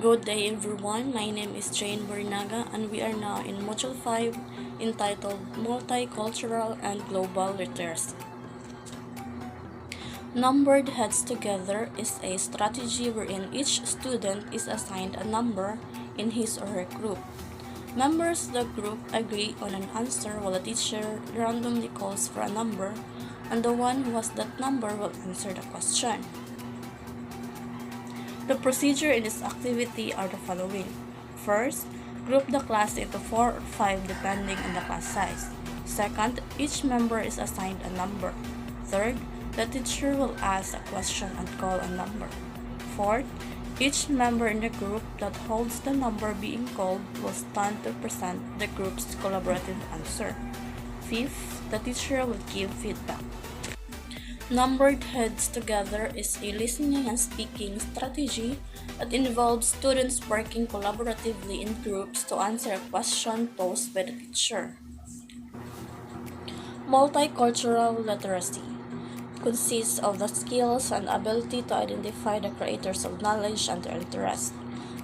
Good day everyone, my name is Jane Borinaga and we are now in Module 5 entitled Multicultural and Global Literacy. Numbered heads together is a strategy wherein each student is assigned a number in his or her group. Members of the group agree on an answer while the teacher randomly calls for a number and the one who has that number will answer the question. The procedure in this activity are the following. First, group the class into 4 or 5 depending on the class size. Second, each member is assigned a number. Third, the teacher will ask a question and call a number. Fourth, each member in the group that holds the number being called will stand to present the group's collaborative answer. Fifth, the teacher will give feedback. Numbered heads together is a listening and speaking strategy that involves students working collaboratively in groups to answer a question posed by the teacher. Multicultural literacy consists of the skills and ability to identify the creators of knowledge and their interests,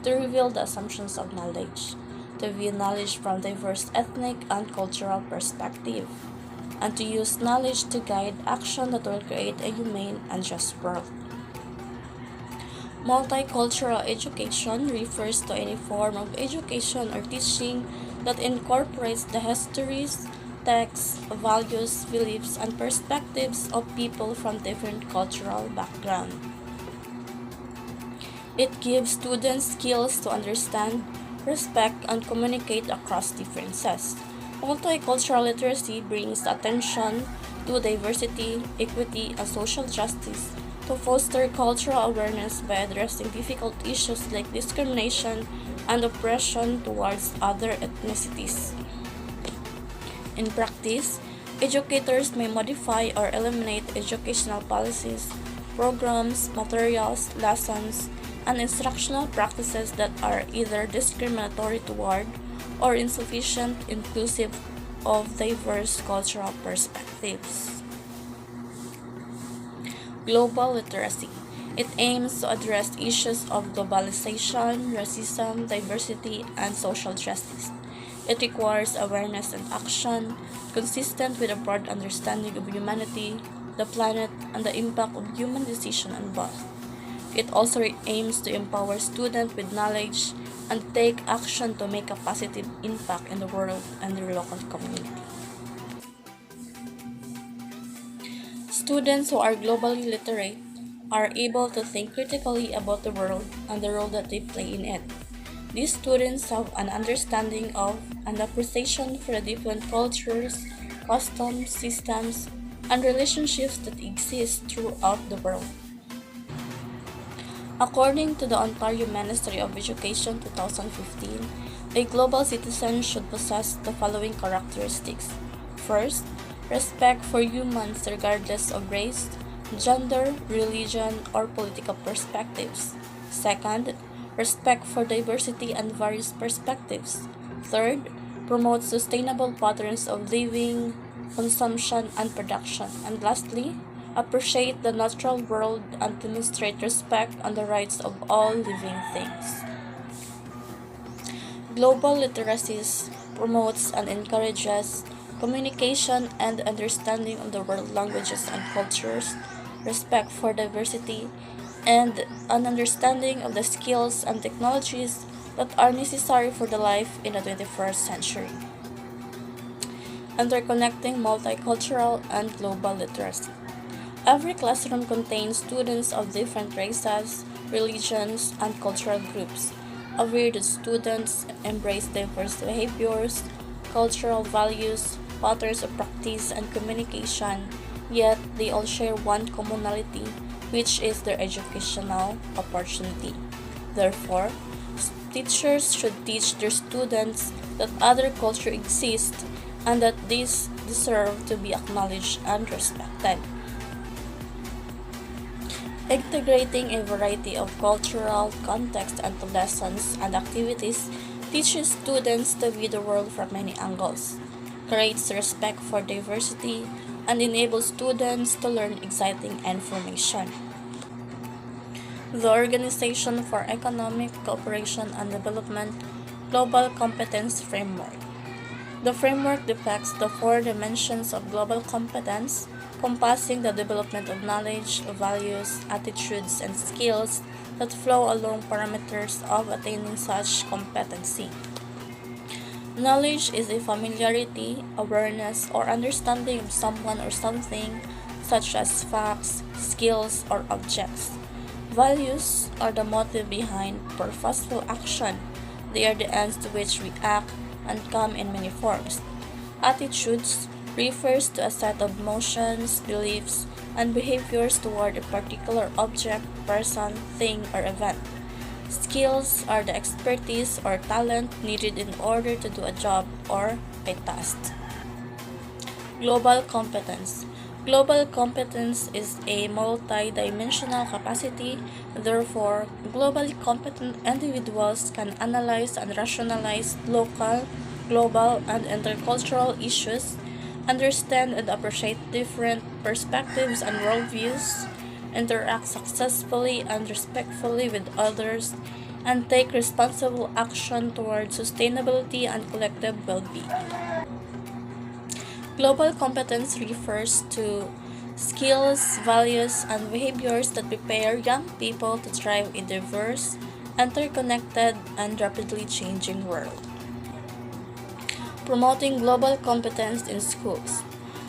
to reveal the assumptions of knowledge, to view knowledge from diverse ethnic and cultural perspectives, and to use knowledge to guide action that will create a humane and just world. Multicultural education refers to any form of education or teaching that incorporates the histories, texts, values, beliefs, and perspectives of people from different cultural backgrounds. It gives students skills to understand, respect, and communicate across differences. Multicultural literacy brings attention to diversity, equity, and social justice to foster cultural awareness by addressing difficult issues like discrimination and oppression towards other ethnicities. In practice, educators may modify or eliminate educational policies, programs, materials, lessons, and instructional practices that are either discriminatory toward or insufficient inclusive of diverse cultural perspectives. Global literacy. It aims to address issues of globalization, racism, diversity, and social justice. It requires awareness and action consistent with a broad understanding of humanity, the planet, and the impact of human decision on both. It also aims to empower students with knowledge and take action to make a positive impact in the world and their local community. Students who are globally literate are able to think critically about the world and the role that they play in it. These students have an understanding of and appreciation for the different cultures, customs, systems, and relationships that exist throughout the world. According to the Ontario Ministry of Education 2015, a global citizen should possess the following characteristics. First, respect for humans regardless of race, gender, religion, or political perspectives. Second, respect for diversity and various perspectives. Third, promote sustainable patterns of living, consumption, and production. And lastly, appreciate the natural world and demonstrate respect on the rights of all living things. Global literacy promotes and encourages communication and understanding of the world languages and cultures, respect for diversity, and an understanding of the skills and technologies that are necessary for the life in the 21st century. Interconnecting multicultural and global literacy. Every classroom contains students of different races, religions, and cultural groups. Aware that students embrace diverse behaviors, cultural values, patterns of practice, and communication, yet they all share one commonality, which is their educational opportunity. Therefore, teachers should teach their students that other cultures exist and that these deserve to be acknowledged and respected. Integrating a variety of cultural contexts into lessons and activities teaches students to view the world from many angles, creates respect for diversity, and enables students to learn exciting information. The Organization for Economic Cooperation and Development Global Competence Framework. The framework depicts the four dimensions of global competence, encompassing the development of knowledge, values, attitudes, and skills that flow along parameters of attaining such competency. Knowledge is a familiarity, awareness, or understanding of someone or something, such as facts, skills, or objects. Values are the motive behind purposeful action. They are the ends to which we act and come in many forms. Attitudes refers to a set of emotions, beliefs, and behaviors toward a particular object, person, thing, or event. Skills are the expertise or talent needed in order to do a job or a task. Global competence. Global competence is a multi-dimensional capacity. Therefore, globally competent individuals can analyze and rationalize local, global, and intercultural issues, understand and appreciate different perspectives and worldviews, interact successfully and respectfully with others, and take responsible action toward sustainability and collective well-being. Global competence refers to skills, values, and behaviors that prepare young people to thrive in a diverse, interconnected, and rapidly changing world. Promoting global competence in schools.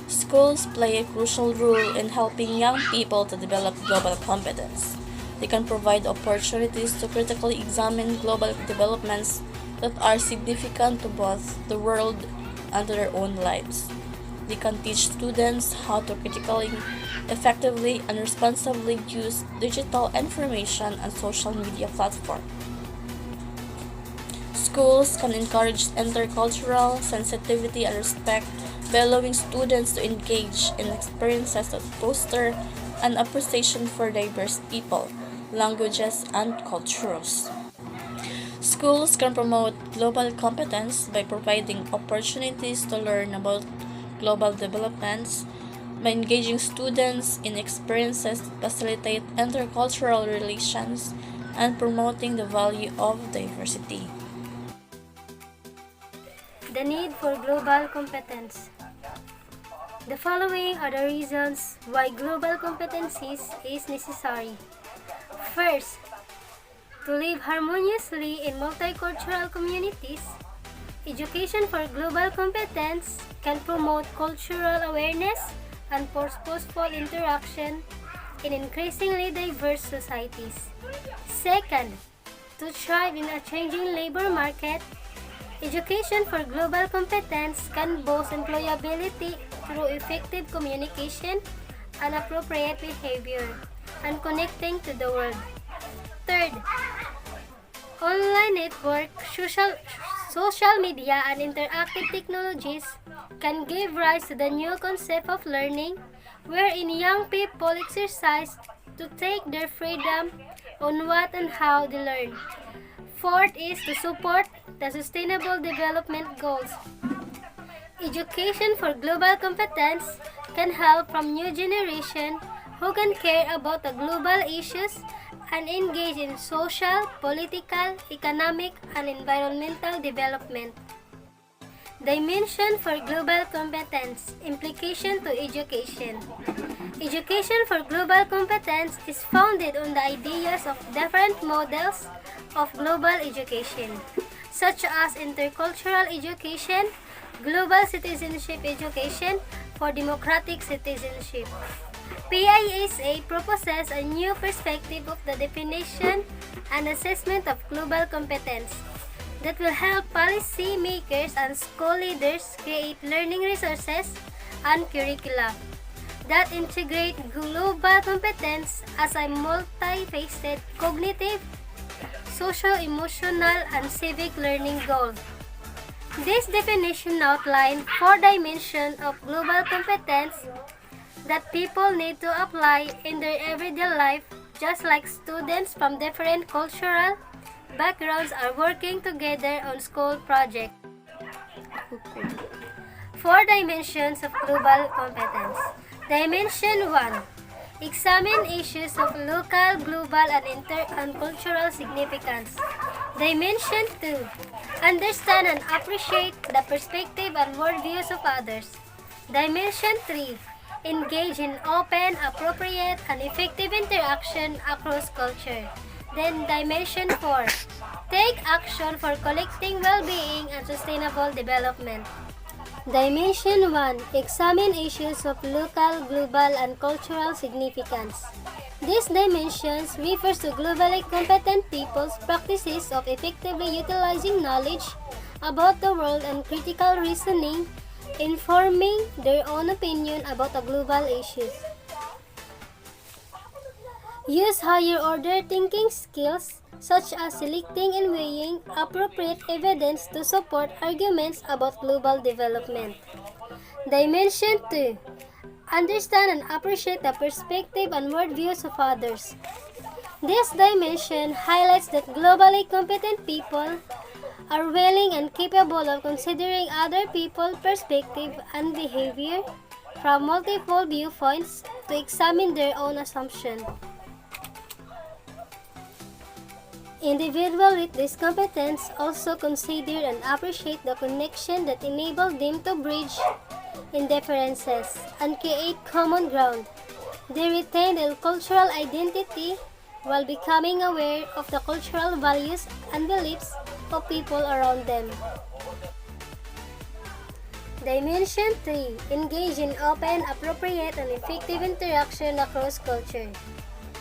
Schools play a crucial role in helping young people to develop global competence. They can provide opportunities to critically examine global developments that are significant to both the world and to their own lives. They can teach students how to critically, effectively, and responsibly use digital information and social media platforms. Schools can encourage intercultural sensitivity and respect by allowing students to engage in experiences that foster an appreciation for diverse people, languages, and cultures. Schools can promote global competence by providing opportunities to learn about global developments, by engaging students in experiences that facilitate intercultural relations, and promoting the value of diversity. The need for global competence. The following are the reasons why global competencies is necessary. First, to live harmoniously in multicultural communities, education for global competence can promote cultural awareness and purposeful interaction in increasingly diverse societies. Second, to thrive in a changing labor market, education for global competence can boost employability through effective communication and appropriate behavior and connecting to the world. Third, online network, social media, and interactive technologies can give rise to the new concept of learning, wherein young people exercise to take their freedom on what and how they learn. Fourth is to support the Sustainable Development Goals. Education for global competence can help from new generation who can care about the global issues and engage in social, political, economic, and environmental development. Dimension for global competence. Implication to education. Education for global competence is founded on the ideas of different models of global education, such as intercultural education, global citizenship education for democratic citizenship. PISA proposes a new perspective of the definition and assessment of global competence that will help policy makers and school leaders create learning resources and curricula that integrate global competence as a multifaceted cognitive, social-emotional, and civic learning goal. This definition outlines four dimensions of global competence that people need to apply in their everyday life, just like students from different cultural backgrounds are working together on school projects. Four dimensions of global competence. Dimension 1. Examine issues of local, global, and cultural significance. Dimension 2. Understand and appreciate the perspective and worldviews of others. Dimension 3. Engage in open, appropriate, and effective interaction across culture. Then Dimension 4. Take action for collective well-being and sustainable development. Dimension 1. Examine issues of local, global, and cultural significance. These dimensions refers to globally competent people's practices of effectively utilizing knowledge about the world and critical reasoning, informing their own opinion about the global issues. Use higher order thinking skills such as selecting and weighing appropriate evidence to support arguments about global development. Dimension 2. Understand and appreciate the perspective and worldviews of others. This dimension highlights that globally competent people are willing and capable of considering other people's perspective and behavior from multiple viewpoints to examine their own assumptions. Individuals with this competence also consider and appreciate the connection that enables them to bridge indifferences and create common ground. They retain their cultural identity while becoming aware of the cultural values and beliefs of people around them. Dimension 3. Engage in open, appropriate, and effective interaction across culture.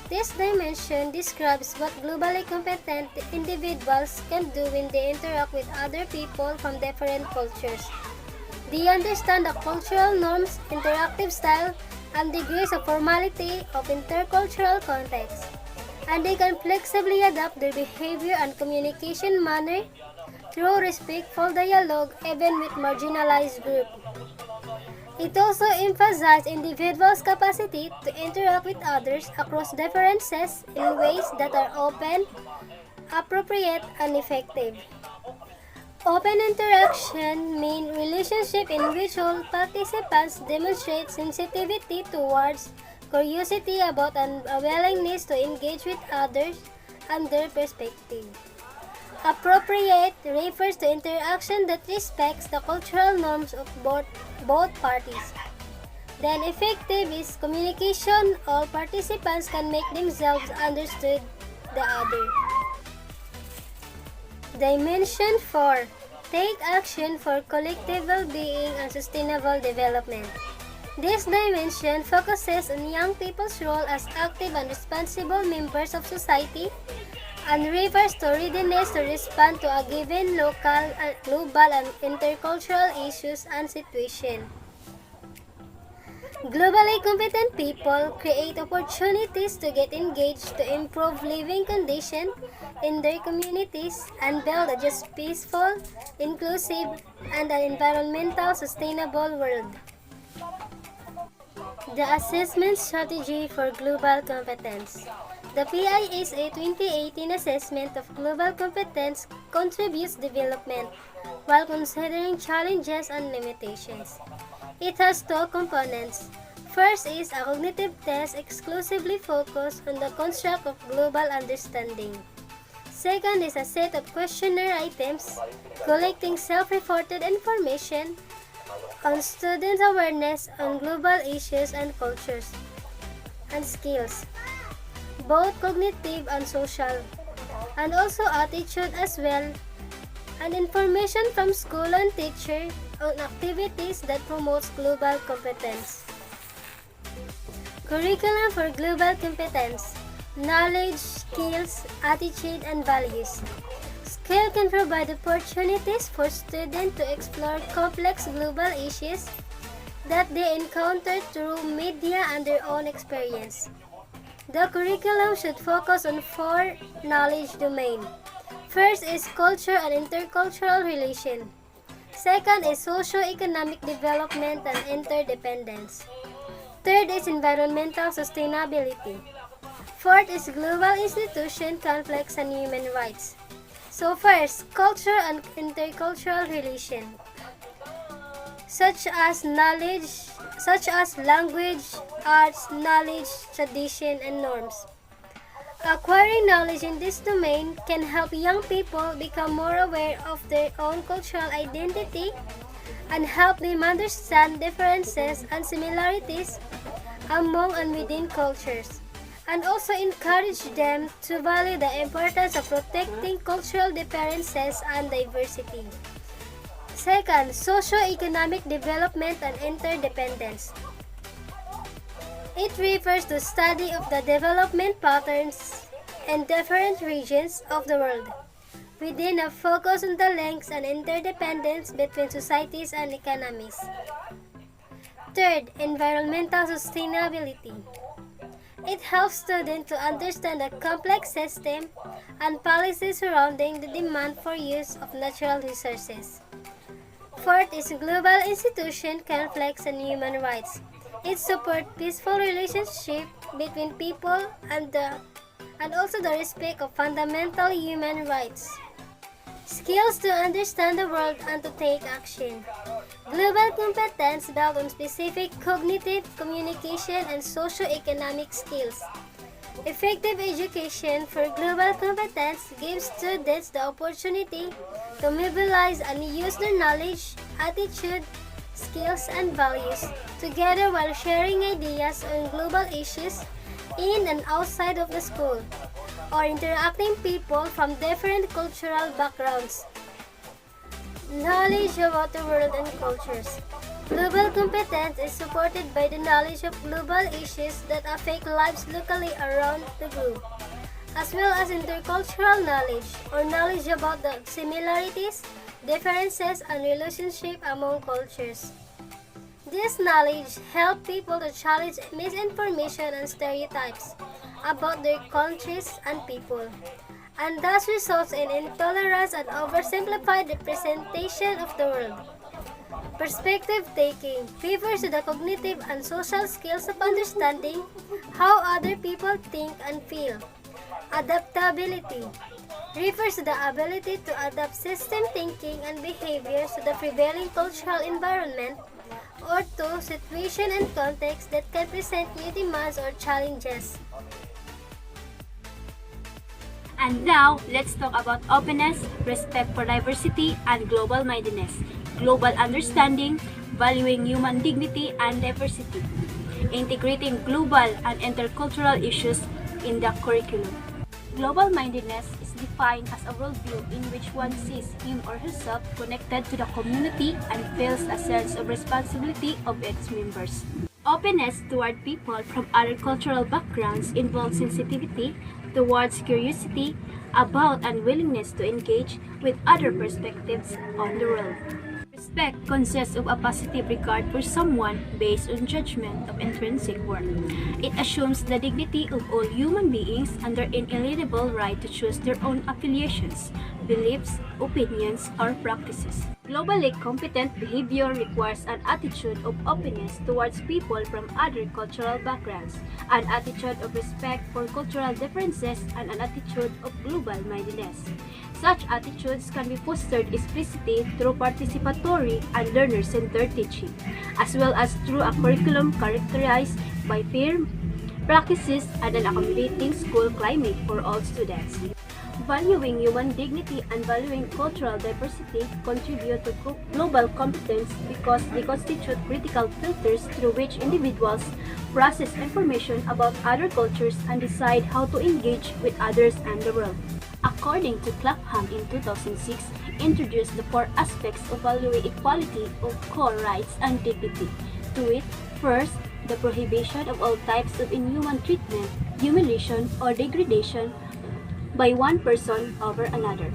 This dimension describes what globally competent individuals can do when they interact with other people from different cultures. They understand the cultural norms, interactive style, and degrees of formality of intercultural context, and they can flexibly adapt their behavior and communication manner through respectful dialogue even with marginalized groups. It also emphasizes individuals' capacity to interact with others across differences in ways that are open, appropriate, and effective. Open interaction means relationship in which all participants demonstrate sensitivity towards, curiosity about, and a willingness to engage with others and their perspective. Appropriate refers to interaction that respects the cultural norms of both parties. Then effective is communication. All participants can make themselves understood the other. Dimension 4. Take action for collective well-being and sustainable development. This dimension focuses on young people's role as active and responsible members of society and refers to readiness to respond to a given local, global, and intercultural issues and situation. Globally competent people create opportunities to get engaged to improve living conditions in their communities and build a just peaceful, inclusive, and an environmental sustainable world. The Assessment Strategy for Global Competence. The PISA 2018 Assessment of Global Competence contributes development while considering challenges and limitations. It has two components. First is a cognitive test exclusively focused on the construct of global understanding. Second is a set of questionnaire items collecting self-reported information on students' awareness on global issues and cultures and skills, both cognitive and social, and also attitude as well, and information from school and teacher on activities that promotes global competence. Curriculum for global competence: knowledge, skills, attitude, and values. Skill can provide opportunities for students to explore complex global issues that they encounter through media and their own experience. The curriculum should focus on four knowledge domains. First is culture and intercultural relation. Second is socio-economic development and interdependence. Third is environmental sustainability. Fourth is global institution, conflicts, and human rights. So first, culture and intercultural relation. such as language, arts, knowledge, tradition, and norms. Acquiring knowledge in this domain can help young people become more aware of their own cultural identity and help them understand differences and similarities among and within cultures, and also encourage them to value the importance of protecting cultural differences and diversity. Second, socio-economic development and interdependence. It refers to study of the development patterns in different regions of the world, within a focus on the links and interdependence between societies and economies. Third, environmental sustainability. It helps students to understand the complex system and policies surrounding the demand for use of natural resources. Fourth is global institution conflicts and human rights. It supports peaceful relationship between people and also the respect of fundamental human rights. Skills to understand the world and to take action. Global competence built on specific cognitive, communication, and socio-economic skills. Effective education for global competence gives students the opportunity to mobilize and use their knowledge, attitude, skills, and values together while sharing ideas on global issues in and outside of the school, or interacting people from different cultural backgrounds. Knowledge about the world and cultures. Global competence is supported by the knowledge of global issues that affect lives locally around the globe, as well as intercultural knowledge or knowledge about the similarities, differences, and relationship among cultures. This knowledge helps people to challenge misinformation and stereotypes about their countries and people, and thus results in intolerance and oversimplified representation of the world. Perspective taking refers to the cognitive and social skills of understanding how other people think and feel. Adaptability refers to the ability to adapt system thinking and behaviors to the prevailing cultural environment or to situation and context that can present new demands or challenges. And now, let's talk about openness, respect for diversity, and global-mindedness. Global understanding, valuing human dignity and diversity. Integrating global and intercultural issues in the curriculum. Global-mindedness is defined as a worldview in which one sees him or herself connected to the community and feels a sense of responsibility of its members. Openness toward people from other cultural backgrounds involves sensitivity towards curiosity about and willingness to engage with other perspectives on the world. Respect consists of a positive regard for someone based on judgment of intrinsic worth. It assumes the dignity of all human beings and their inalienable right to choose their own affiliations, beliefs, opinions, or practices. Globally competent behavior requires an attitude of openness towards people from other cultural backgrounds, an attitude of respect for cultural differences, and an attitude of global-mindedness. Such attitudes can be fostered explicitly through participatory and learner-centered teaching, as well as through a curriculum characterized by fair practices and an accommodating school climate for all students. Valuing human dignity and valuing cultural diversity contribute to global competence because they constitute critical filters through which individuals process information about other cultures and decide how to engage with others and the world. According to Clapham in 2006, introduced the four aspects of valuing equality of core rights and dignity. To it, first, the prohibition of all types of inhuman treatment, humiliation, or degradation by one person over another.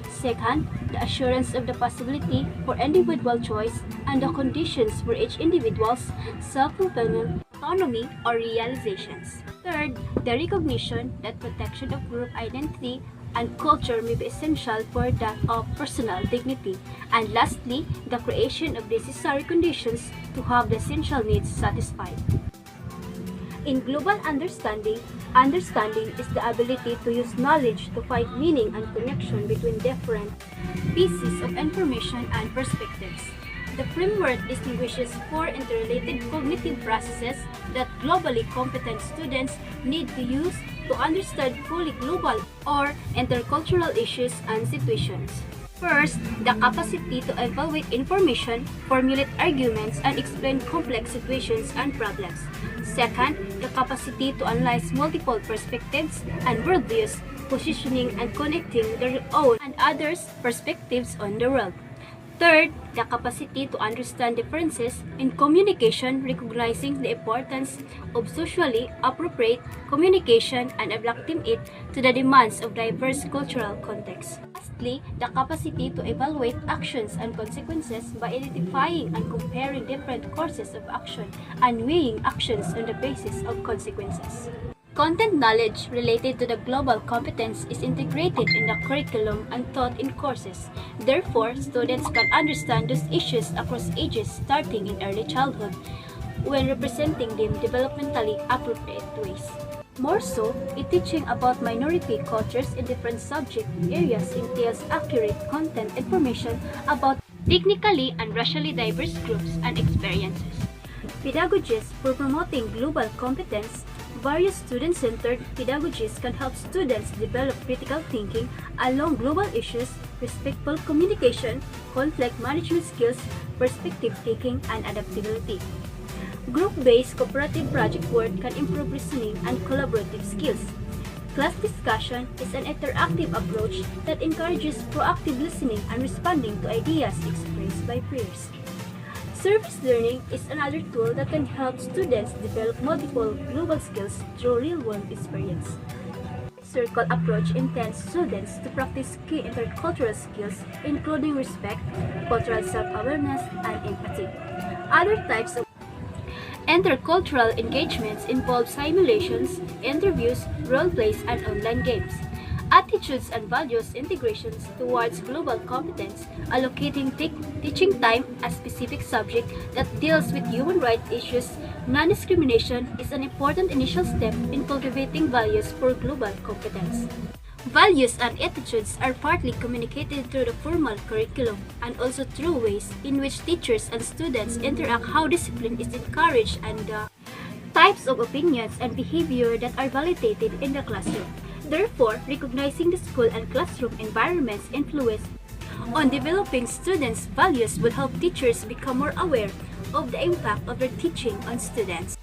Second, the assurance of the possibility for individual choice and the conditions for each individual's self-fulfillment, autonomy, or realizations. Third, the recognition that protection of group identity and culture may be essential for that of personal dignity. And lastly, the creation of necessary conditions to have the essential needs satisfied. In global understanding is the ability to use knowledge to find meaning and connection between different pieces of information and perspectives. The framework distinguishes four interrelated cognitive processes that globally competent students need to use to understand fully global or intercultural issues and situations. First, the capacity to evaluate information, formulate arguments, and explain complex situations and problems. Second, the capacity to analyze multiple perspectives and worldviews, positioning and connecting their own and others' perspectives on the world. Third, the capacity to understand differences in communication, recognizing the importance of socially appropriate communication and adapting it to the demands of diverse cultural contexts. Lastly, the capacity to evaluate actions and consequences by identifying and comparing different courses of action and weighing actions on the basis of consequences. Content knowledge related to the global competence is integrated in the curriculum and taught in courses. Therefore, students can understand those issues across ages starting in early childhood when representing them developmentally appropriate ways. More so, teaching about minority cultures in different subject areas entails accurate content information about technically and racially diverse groups and experiences. Pedagogies for promoting global competence. Various student-centered pedagogies can help students develop critical thinking along global issues, respectful communication, conflict management skills, perspective-taking, and adaptability. Group-based cooperative project work can improve reasoning and collaborative skills. Class discussion is an interactive approach that encourages proactive listening and responding to ideas expressed by peers. Service learning is another tool that can help students develop multiple global skills through real-world experience. Circle approach intends students to practice key intercultural skills including respect, cultural self-awareness, and empathy. Other types of intercultural engagements involve simulations, interviews, role plays, and online games. Attitudes and values integrations towards global competence, allocating teaching time a specific subject that deals with human rights issues, non-discrimination is an important initial step in cultivating values for global competence. Values and attitudes are partly communicated through the formal curriculum and also through ways in which teachers and students interact, how discipline is encouraged, and the types of opinions and behavior that are validated in the classroom. Therefore, recognizing the school and classroom environment's influence on developing students' values will help teachers become more aware of the impact of their teaching on students.